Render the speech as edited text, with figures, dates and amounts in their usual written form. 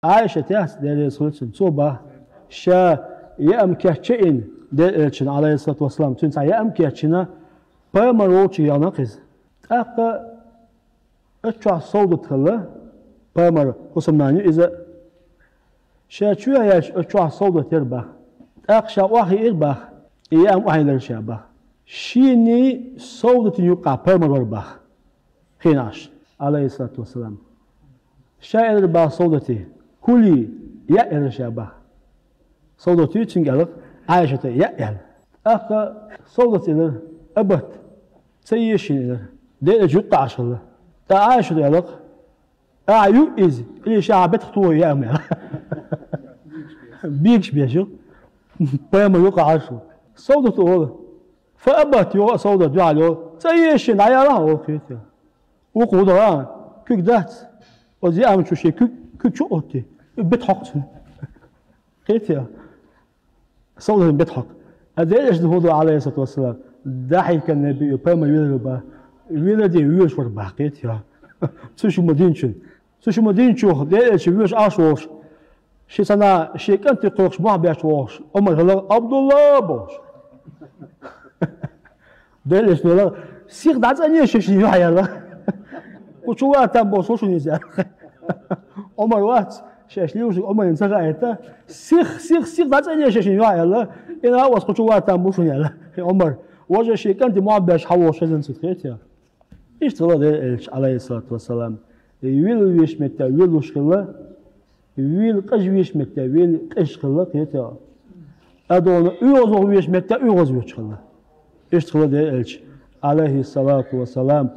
عائشة تحت دليل سلسلة صوبة شا يأم كهتشين دليل عليه الصلاة والسلام تنسى يأم كهتشينا بامروتش يانقز أقا أتشع صوت الله بامر قسماني إذا شا شوية ياش أتشع صوت تربح أقشا واحد إربح يأم واحد للشابه شيني صوت يقع بامر وربح خيناش عليه الصلاة والسلام شاعر با صوتي كلي يأل شابه صوتي تنقل عائشة يأل أخا صوتي له أبد سيشين له ده جوق عشرة عائشة يلق أعيو إز اللي شعبت خطوة يأمل بيكش بيشو بيما يوقع عشرة صوتي هو فأبد يوقع صوتي جعله سيشين عيالها هو كيف وقودها كيك دات وزي أعمل شو شيء كيك شو أوتي بيضحك كيف صوته بيضحك هذا إيش الهدى عليه الصلاة والسلام ضحك النبي بما يلبى يلدي يوش وربا كيف سوشي مدينشن سوشي مدينشو ده إيش يوش عاشوش شيء سنا شيء كنت تقولش ما بيعشوش أمر هلا عبد الله باش ده إيش نلا سيخ دعاني شيء شيء يحيى وشو وقت بوصو شو نزال عمر وقت شاش ليوش عمر ينسى عيتا سيخ دعاني شيء يحيى الله إن هو وصو وقت بوصو نزال عمر وجه شيء كنت ما بيعش حوش هذا نسيت يا إيش تلا ده عليه الصلاة والسلام يويل ويش متى يويل وشخلا يويل قج ويش متى يويل قش خلا كيتا أدون يوزو ويش متى يوز ويش خلا إيش تلا ده عليه الصلاة والسلام